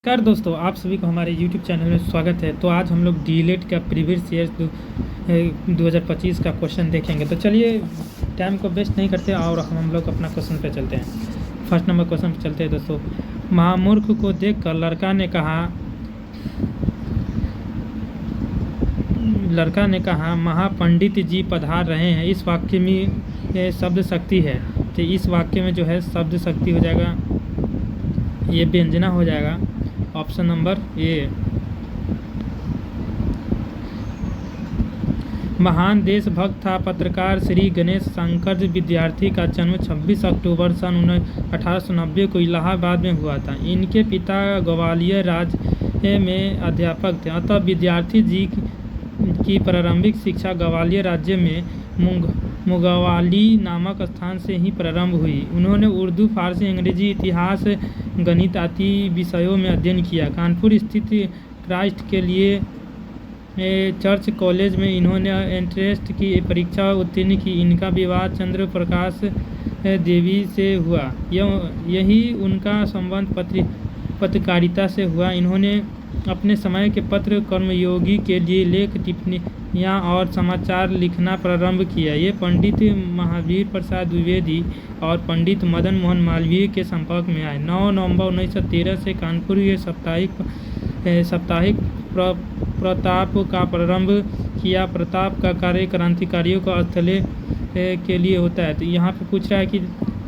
नमस्कार दोस्तों, आप सभी को हमारे YouTube चैनल में स्वागत है। तो आज हम लोग डीएलएड का प्रीवियस ईयर 2025 का क्वेश्चन देखेंगे। तो चलिए टाइम को वेस्ट नहीं करते और हम लोग अपना क्वेश्चन पे चलते हैं। फर्स्ट नंबर क्वेश्चन पे चलते हैं दोस्तों। महामूर्ख को देखकर लड़का ने कहा महापंडित जी पधार रहे हैं। इस वाक्य में शब्द शक्ति है, तो इस वाक्य में जो है शब्द शक्ति हो जाएगा, ये व्यंजना हो जाएगा। Option number A. महान देशभक्त था पत्रकार श्री गणेश शंकर विद्यार्थी का जन्म 26 अक्टूबर सन 1890 को इलाहाबाद में हुआ था। इनके पिता ग्वालियर राज्य में अध्यापक थे, अतः विद्यार्थी जी की प्रारंभिक शिक्षा ग्वालियर राज्य में मुगावाली नामक स्थान से ही प्रारंभ हुई। उन्होंने उर्दू, फारसी, अंग्रेजी, इतिहास, गणित आदि विषयों में अध्ययन किया। कानपुर स्थित क्राइस्ट के लिए चर्च कॉलेज में इन्होंने एंट्रेंस की परीक्षा उत्तीर्ण की। इनका विवाह चंद्र प्रकाश देवी से हुआ। यही उनका संबंध पत्रकारिता से हुआ। इन्होंने अपने समय के पत्र कर्मयोगी के लिए लेख, टिप्पणियाँ और समाचार लिखना प्रारंभ किया। ये पंडित महावीर प्रसाद द्विवेदी और पंडित मदन मोहन मालवीय के संपर्क में आए। 9 नवंबर 1913 से कानपुर के साप्ताहिक प्रताप का प्रारंभ किया। प्रताप का कार्य क्रांतिकारियों का स्थले के लिए होता है। तो यहाँ पे पूछ रहा है कि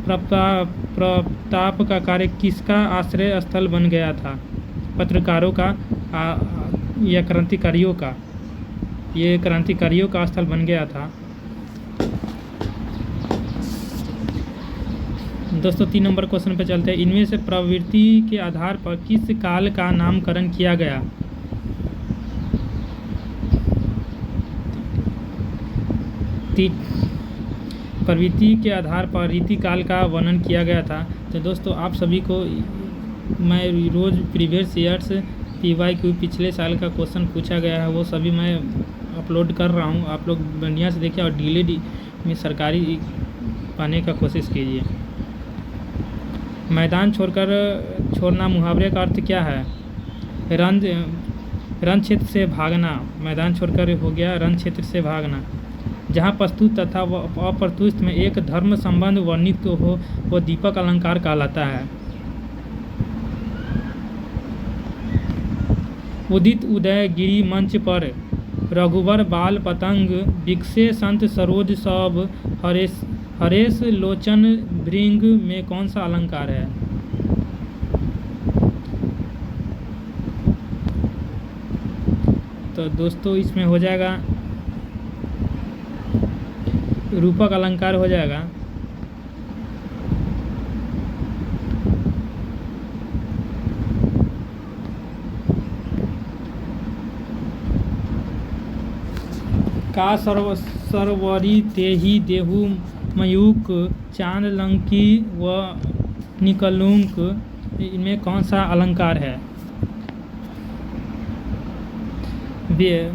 प्रताप का कार्य किसका आश्रय स्थल बन गया था? पत्रकारों का या क्रांतिकारियों का? ये क्रांतिकारियों का स्थल बन गया था। दोस्तों 3 नंबर क्वेश्चन पे चलते हैं। इनमें से प्रवृत्ति के आधार पर किस काल का नामकरण किया गया? प्रवृत्ति के आधार पर रीतिकाल का वर्णन किया गया था। तो दोस्तों आप सभी को मैं रोज़ प्रीवियस ईयर्स PYQ पिछले साल का क्वेश्चन पूछा गया है वो सभी मैं अपलोड कर रहा हूँ। आप लोग बढ़िया से देखिए और डीएलएड में सरकारी पाने का कोशिश कीजिए। मैदान छोड़ना मुहावरे का अर्थ क्या है? रण क्षेत्र से भागना। मैदान छोड़कर हो गया रण क्षेत्र से भागना। जहाँ प्रस्तुत तथा अप्रस्तुत में एक धर्म संबंध वर्णित हो वो दीपक अलंकार कहलाता है। उदित उदय गिरी मंच पर रघुवर बाल पतंग बिकसे संत सरोज सब हरेश लोचन भृंग में कौन सा अलंकार है? तो दोस्तों इसमें हो जाएगा रूपक अलंकार हो जाएगा। का सरवरी तेहि देहु मयूक चांद लंकी व निकलुंक, इनमें कौन सा अलंकार है?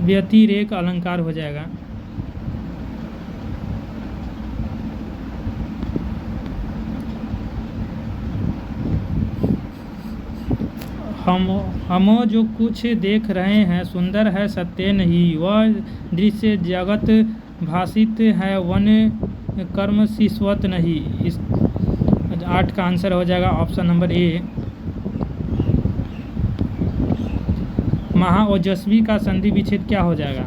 व्यतिरेक अलंकार हो जाएगा। हम जो कुछ देख रहे हैं सुंदर है सत्य नहीं, वह दृश्य जगत भाषित है वन कर्म शाश्वत नहीं। इस 8 का आंसर हो जाएगा ऑप्शन नंबर ए। महाओजस्वी का संधि विच्छेद क्या हो जाएगा?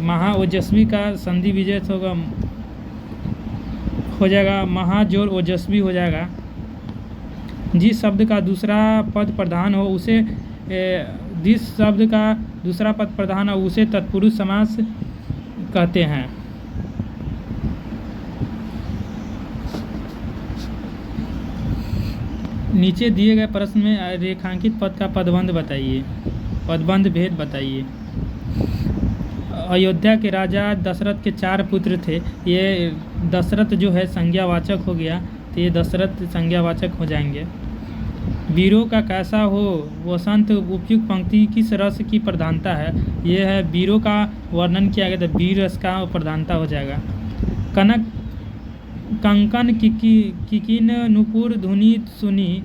महाओजस्वी का संधि विच्छेद हो जाएगा महाजोर ओजस्वी हो जाएगा। जिस शब्द का दूसरा पद प्रधान हो उसे तत्पुरुष समास कहते हैं। नीचे दिए गए प्रश्न में रेखांकित पद का पदबंध बताइए, पदबंध भेद बताइए। अयोध्या के राजा दशरथ के 4 पुत्र थे। ये दशरथ जो है संज्ञावाचक हो गया, तो ये दशरथ संज्ञावाचक हो जाएंगे। वीरों का कैसा हो वसंत उपयुक्त पंक्ति किस रस की प्रधानता है? ये है वीरों का वर्णन किया गया, तो वीर रस का प्रधानता हो जाएगा। कंकन किकिन नुपुर धुनि सुनी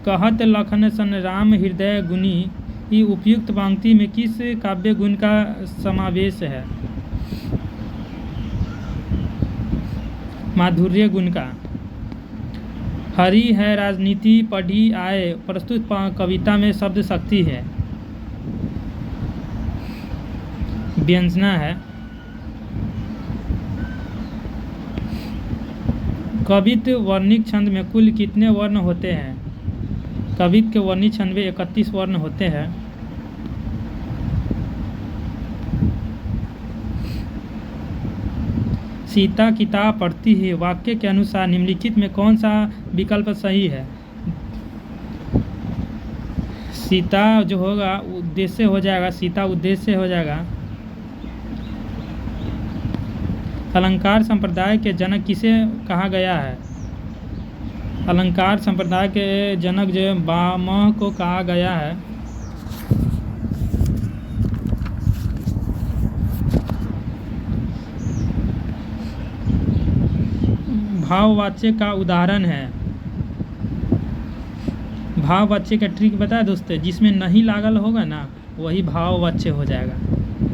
कहत लखन सन राम हृदय गुनी, ये उपयुक्त पंक्ति में किस काव्य गुण का समावेश है? माधुर्य गुण का। हरी है राजनीति पढ़ी आए, प्रस्तुत कविता में शब्द शक्ति है। व्यंजना है। कवित्व वर्णिक छंद में कुल कितने वर्ण होते हैं? कवित्व के वर्णिक छंद में 31 वर्ण होते हैं। सीता किताब पढ़ती है, वाक्य के अनुसार निम्नलिखित में कौन सा विकल्प सही है? सीता जो होगा उद्देश्य हो जाएगा, सीता उद्देश्य हो जाएगा। अलंकार संप्रदाय के जनक किसे कहा गया है? अलंकार संप्रदाय के जनक जो भामह को कहा गया है। भाववाच्य का उदाहरण है। भाववाच्य का ट्रिक बताया दोस्तों, जिसमें नहीं लागल होगा ना वही भाववाच्य हो जाएगा,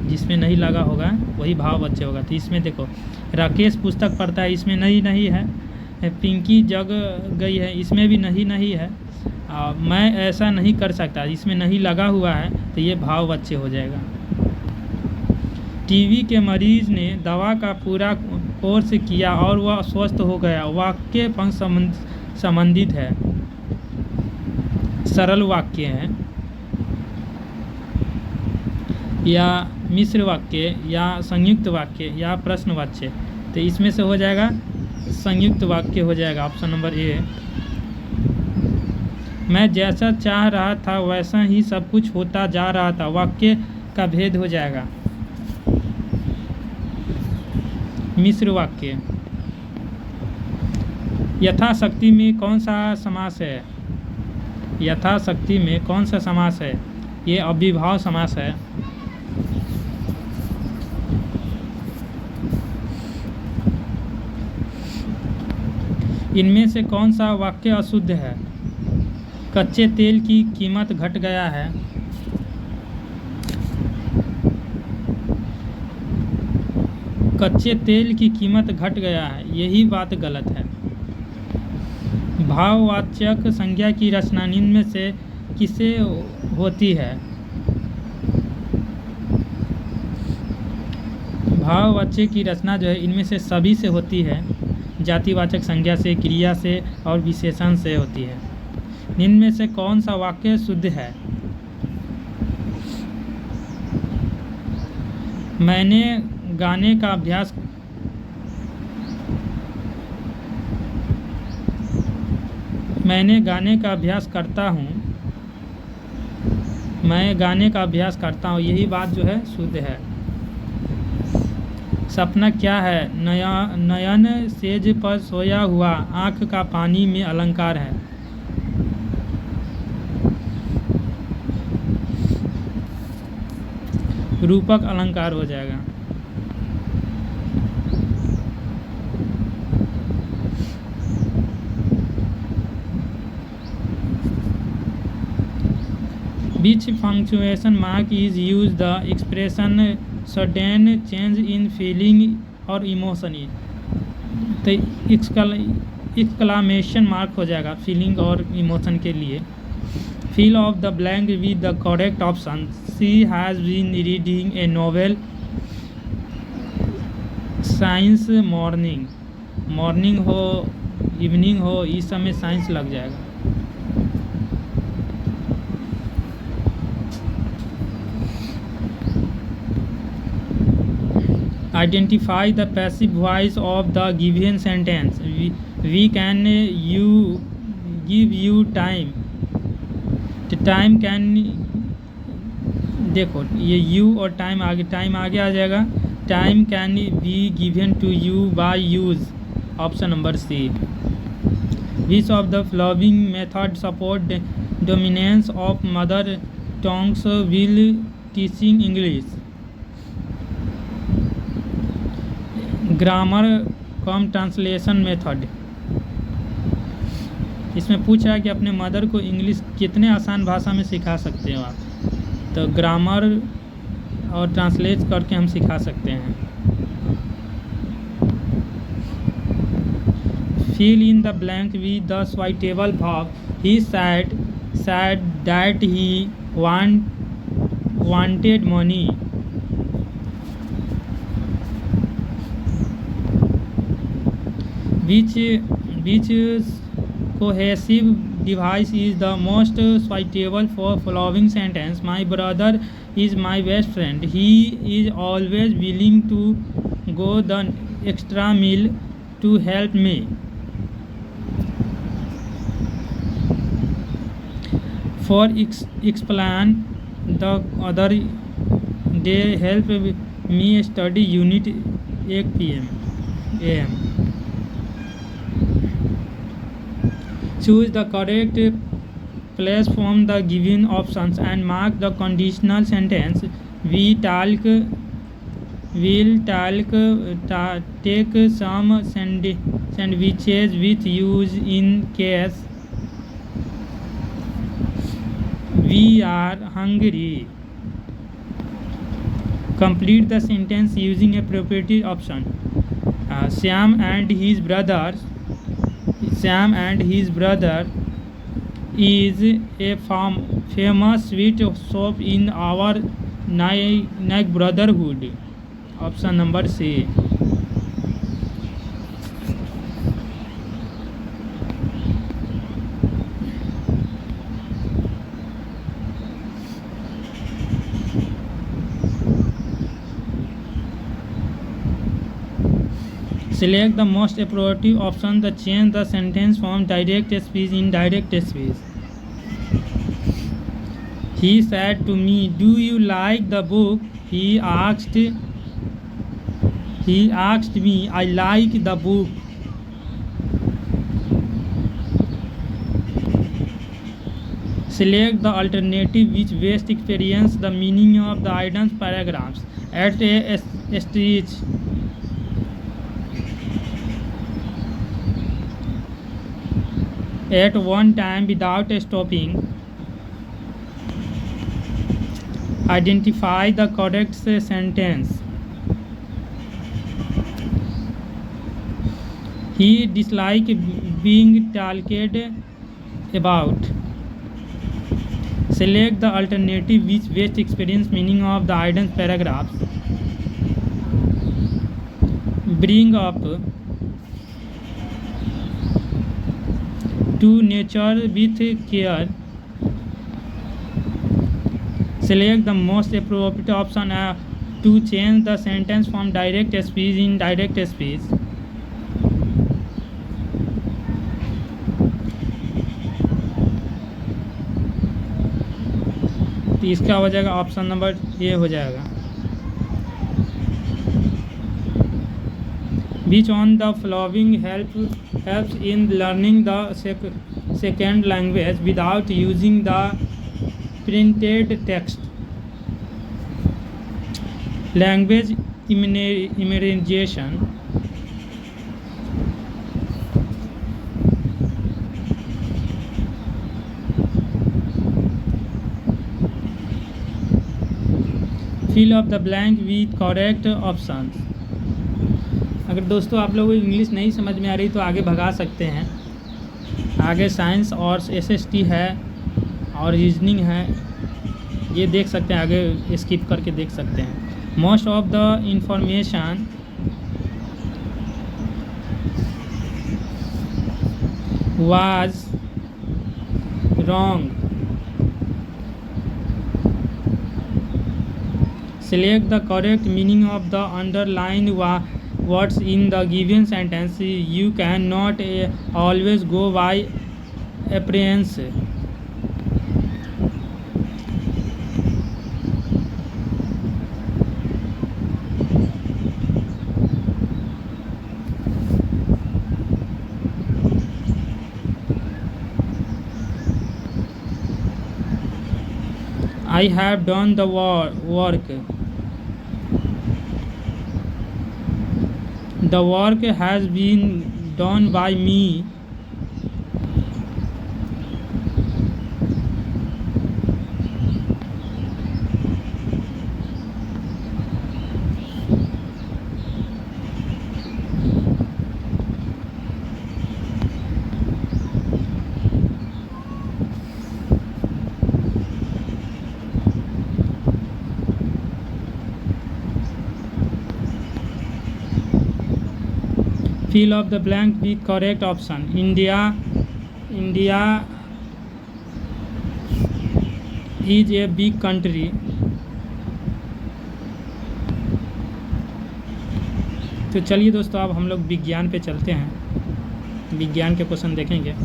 जिसमें नहीं लगा होगा वही भाववाच्य होगा। तो इसमें देखो, राकेश पुस्तक पढ़ता है, इसमें नहीं है। पिंकी जग गई है, इसमें भी नहीं है। मैं ऐसा नहीं कर सकता, इसमें नहीं लगा हुआ है तो ये भाववाच्य हो जाएगा। टीबी के मरीज ने दवा का पूरा कोर्स किया और वह स्वस्थ हो गया, वाक्य पंक्ति संबंधित है। सरल वाक्य है या मिश्र वाक्य या संयुक्त वाक्य या प्रश्नवाच्य। तो इसमें से हो जाएगा संयुक्त वाक्य हो जाएगा, ऑप्शन नंबर ए। मैं जैसा चाह रहा था वैसा ही सब कुछ होता जा रहा था, वाक्य का भेद हो जाएगा। मिश्र वाक्य। यथाशक्ति में कौन सा समास है? यथाशक्ति में कौन सा समास है? ये अव्ययभाव समास है। इनमें से कौन सा वाक्य अशुद्ध है? कच्चे तेल की कीमत घट गया है। कच्चे तेल की कीमत घट गया है, यही बात गलत है। भाववाचक संज्ञा की रचना निम्न में से किसे होती है? भाववाच्य की रचना जो है इनमें से सभी से होती है। जातिवाचक संज्ञा से, क्रिया से और विशेषण से होती है। निम्न में से कौन सा वाक्य शुद्ध है? मैंने गाने का अभ्यास करता हूँ। मैं गाने का अभ्यास करता हूँ, यही बात जो है शुद्ध है। सपना क्या है? नयन सेज पर सोया हुआ, आँख का पानी में अलंकार है। रूपक अलंकार हो जाएगा। Which punctuation mark is used the expression sudden change in feeling or emotion? तो एक्सक्लामेशन मार्क हो जाएगा फीलिंग और इमोशन के लिए। Fill of the blank with the correct option. She has been reading a novel since morning. Morning हो evening हो इस समय साइंस लग जाएगा। Identify the passive voice of the given sentence. We can give you time. तो time can, देखो ये you और टाइम आगे आ जाएगा। Time can be given to you by use, option number C. Which of the following method support dominance of mother tongues will teaching English? Grammar cum translation method. इसमें पूछ रहा है कि अपने मदर को इंग्लिश कितने आसान भाषा में सिखा सकते हो आप। तो ग्रामर और ट्रांसलेट करके हम सिखा सकते हैं। Fill in the blank with the suitable verb. He said that he wanted money. Which cohesive device is the most suitable for following sentence? My brother is my best friend. He is always willing to go the extra mile to help me. For explain the other day help me study unit 8 p.m. am. Choose the correct place from the given options and mark the conditional sentence. Will talk take some sandwiches with use in case we are hungry. Complete the sentence using appropriate option. Sam and his brother is a famous sweet shop in our neighborhood. Option number C. Select the most appropriate option to change the sentence from direct speech in direct speech. He said to me, "Do you like the book?" He asked me, "I like the book." Select the alternative which best experience the meaning of the items paragraphs. At a stage, at one time without stopping. Identify the correct sentence. He disliked being talked about. Select the alternative which best experience meaning of the items paragraphs. Bring up to nature with care. Select the most appropriate option to change the sentence from direct speech in direct speech. तो इसका हो जाएगा option number A हो जाएगा। Which on the following helps in learning the second language without using the printed text? Language immersion, fill up the blank with correct options. अगर दोस्तों आप लोगों को इंग्लिश नहीं समझ में आ रही तो आगे भगा सकते हैं। आगे साइंस और SST है और रीजनिंग है, ये देख सकते हैं, आगे स्किप करके देख सकते हैं। Most of the information was wrong. Select the correct meaning of the underlined words in the given sentence. You cannot always go by appearance. I have done the work. The work has been done by me. Fill of the blank with correct option. India is a big country. तो चलिए दोस्तों, अब हम लोग विज्ञान पे चलते हैं, विज्ञान के क्वेश्चन देखेंगे।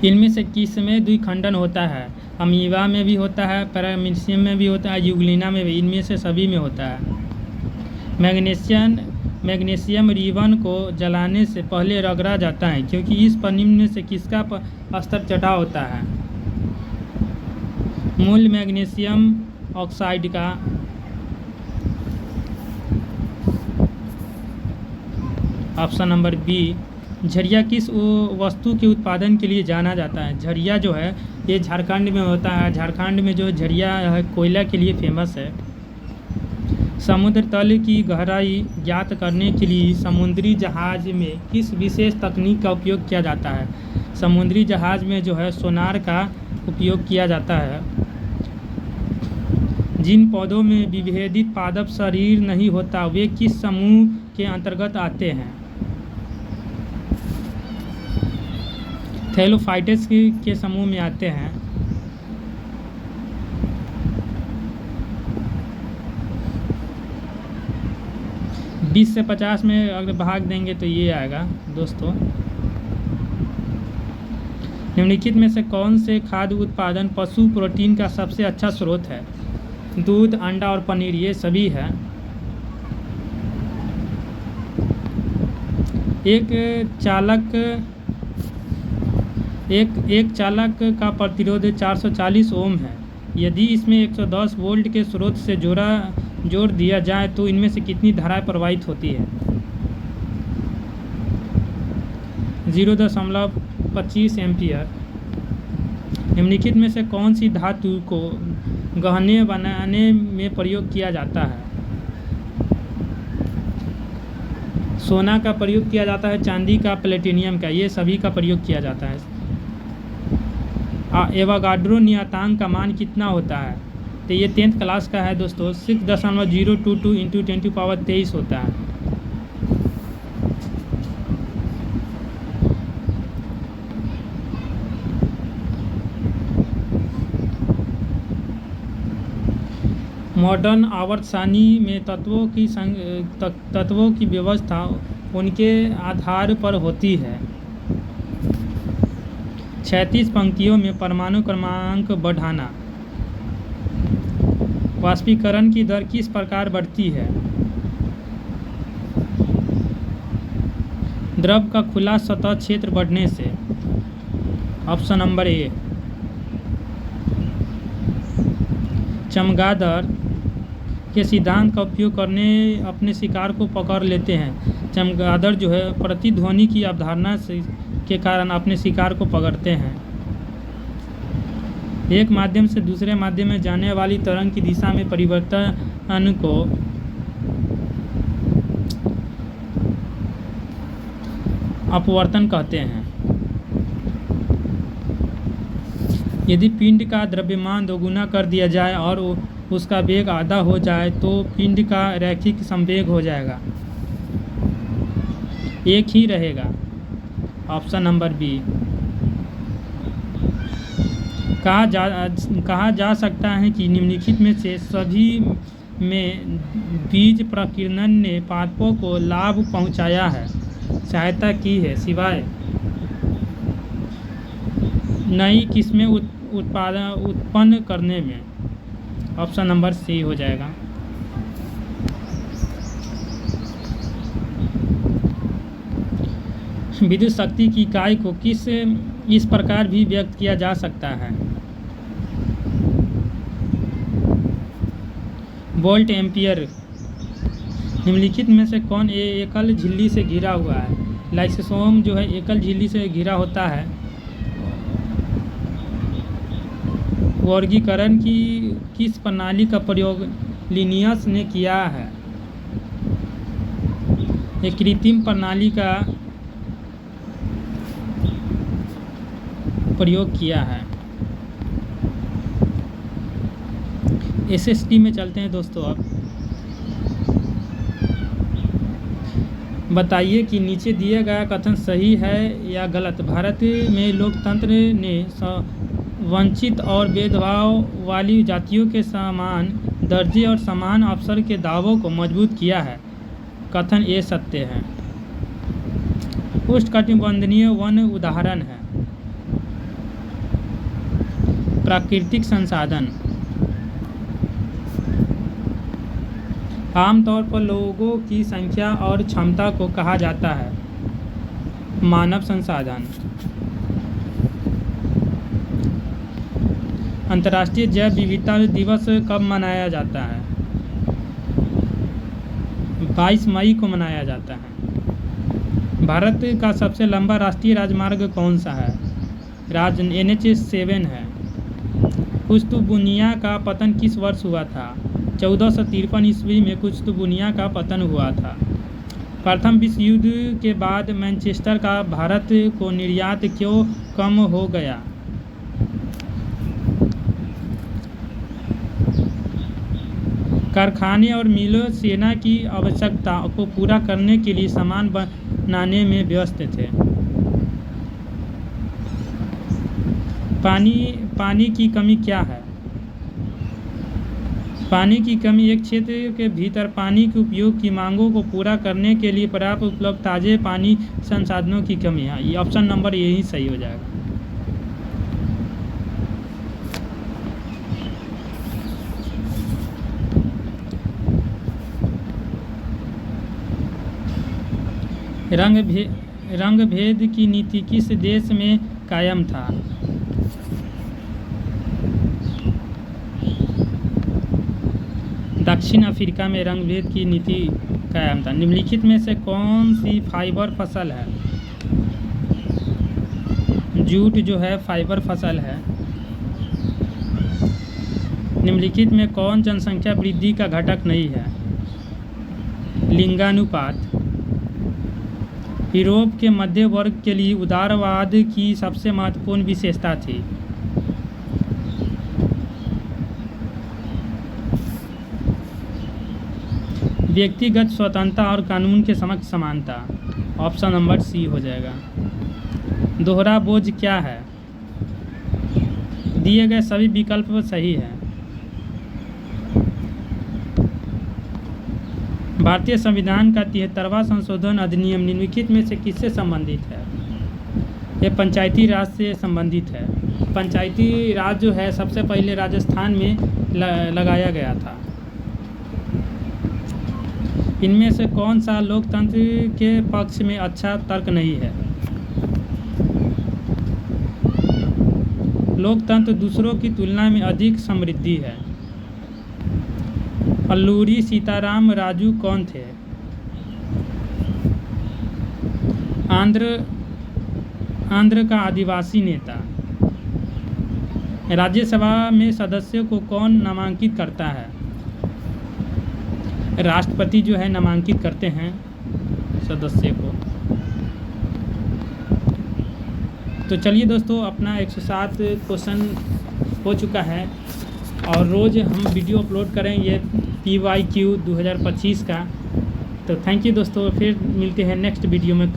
इनमें से किस में द्विखंडन होता है? अमीबा में भी होता है, पैरामीशियम में भी होता है, यूग्लिना में भी, इनमें से सभी में होता है। मैग्नीशियम रिबन को जलाने से पहले रगड़ा जाता है क्योंकि इस पर निम्न में से किसका स्तर चढ़ा होता है? मूल मैग्नीशियम ऑक्साइड का। Option number B. झरिया किस वस्तु के उत्पादन के लिए जाना जाता है? झरिया जो है ये झारखंड में होता है। झारखंड में जो झरिया है कोयला के लिए फेमस है। समुद्र तल की गहराई ज्ञात करने के लिए समुद्री जहाज में किस विशेष तकनीक का उपयोग किया जाता है? समुद्री जहाज में जो है सोनार का उपयोग किया जाता है। जिन पौधों में विभेदित पादप शरीर नहीं होता वे किस समूह के अंतर्गत आते हैं? थैलोफाइटस के समूह में आते हैं। 20 से 50 में अगर भाग देंगे तो ये आएगा दोस्तों। निम्नलिखित में से कौन से खाद्य उत्पादन पशु प्रोटीन का सबसे अच्छा स्रोत है? दूध, अंडा और पनीर, ये सभी है। एक चालक का प्रतिरोध 440 ओम है। यदि इसमें 110 वोल्ट के स्रोत से जोड़ दिया जाए तो इनमें से कितनी धाराएं प्रवाहित होती है? 0.25 एम्पियर। निम्नलिखित में से कौन सी धातु को गहने बनाने में प्रयोग किया जाता है? सोना का प्रयोग किया जाता है, चांदी का, प्लेटिनियम का, ये सभी का प्रयोग किया जाता है। एवोगाड्रो नियतांक का मान कितना होता है? तो ये 10th क्लास का है दोस्तों। 6.022 इंटू 10⁻23 होता है। मॉडर्न आवर्त सारणी में तत्वों की व्यवस्था उनके आधार पर होती है। 36 पंक्तियों में परमाणु क्रमांक बढ़ाना। वाष्पीकरण की दर किस प्रकार बढ़ती है? द्रव का खुला सतह क्षेत्र बढ़ने से। Option number A. चमगादड़ के सिद्धांत का उपयोग करने अपने शिकार को पकड़ लेते हैं। चमगादड़ जो है प्रतिध्वनि की अवधारणा से के कारण अपने शिकार को पकड़ते हैं। एक माध्यम से दूसरे माध्यम में जाने वाली तरंग की दिशा में परिवर्तन को अपवर्तन कहते हैं। यदि पिंड का द्रव्यमान दोगुना कर दिया जाए और उसका वेग आधा हो जाए तो पिंड का रैखिक संवेग हो जाएगा, एक ही रहेगा। Option number B. कहा जा सकता है कि निम्नलिखित में से सभी में बीज प्रकीर्णन ने पादपों को लाभ पहुंचाया है, सहायता की है, सिवाय नई किस्में उत्पन्न करने में। ऑप्शन नंबर सी हो जाएगा। विद्युत शक्ति की इकाई को इस प्रकार भी व्यक्त किया जा सकता है। Volt ampere. निम्नलिखित में से कौन एकल झिल्ली से घिरा हुआ है? लाइसोसोम जो है एकल झिल्ली से घिरा होता है। वर्गीकरण की किस प्रणाली का प्रयोग लिनियस ने किया है? एक कृत्रिम प्रणाली का प्रयोग किया है। एसएसटी में चलते हैं दोस्तों। अब बताइए कि नीचे दिया गया कथन सही है या गलत। भारत में लोकतंत्र ने वंचित और भेदभाव वाली जातियों के समान दर्जे और समान अवसर के दावों को मजबूत किया है। कथन ये सत्य है। उष्णकटिबंधीय वन उदाहरण है। प्राकृतिक संसाधन आमतौर पर लोगों की संख्या और क्षमता को कहा जाता है। मानव संसाधन अंतर्राष्ट्रीय जैव विविधता दिवस कब मनाया जाता है? 22 मई को मनाया जाता है। भारत का सबसे लंबा राष्ट्रीय राजमार्ग कौन सा है? NH7 है। कुतुबुनिया का पतन किस वर्ष हुआ था? 1453 ईस्वी में कुतुबुनिया का पतन हुआ था। प्रथम विश्व युद्ध के बाद मैनचेस्टर का भारत को निर्यात क्यों कम हो गया? कारखाने और मिलों सेना की आवश्यकता को पूरा करने के लिए सामान बनाने में व्यस्त थे। पानी की कमी क्या है? पानी की कमी एक क्षेत्र के भीतर पानी के उपयोग की मांगों को पूरा करने के लिए पर्याप्त उपलब्ध ताजे पानी संसाधनों की कमी है। ये ऑप्शन नंबर यही सही हो जाएगा। रंग भेद की नीति किस देश में कायम था? दक्षिण अफ्रीका में रंग भेद की नीति कायम था। निम्नलिखित में से कौन सी फाइबर फसल है? जूट जो है फाइबर फसल है। निम्नलिखित में कौन जनसंख्या वृद्धि का घटक नहीं है? लिंगानुपात। यूरोप के मध्य वर्ग के लिए उदारवाद की सबसे महत्वपूर्ण विशेषता थी। व्यक्तिगत स्वतंत्रता और कानून के समक्ष समानता। ऑप्शन नंबर सी हो जाएगा। दोहरा बोझ क्या है? दिए गए सभी विकल्प सही है। भारतीय संविधान का 73वां संशोधन अधिनियम निम्नलिखित में से किससे संबंधित है? यह पंचायती राज से संबंधित है। पंचायती राज जो है सबसे पहले राजस्थान में लगाया गया था। इनमें से कौन सा लोकतंत्र के पक्ष में अच्छा तर्क नहीं है? लोकतंत्र दूसरों की तुलना में अधिक समृद्धि है। अल्लूरी सीताराम राजू कौन थे? आंध्र का आदिवासी नेता। राज्यसभा में सदस्यों को कौन नामांकित करता है? राष्ट्रपति जो है नामांकित करते हैं सदस्य को। तो चलिए दोस्तों, अपना 107 क्वेश्चन हो चुका है और रोज़ हम वीडियो अपलोड करेंगे PYQ 2025 का। तो थैंक यू दोस्तों, फिर मिलते हैं नेक्स्ट वीडियो में।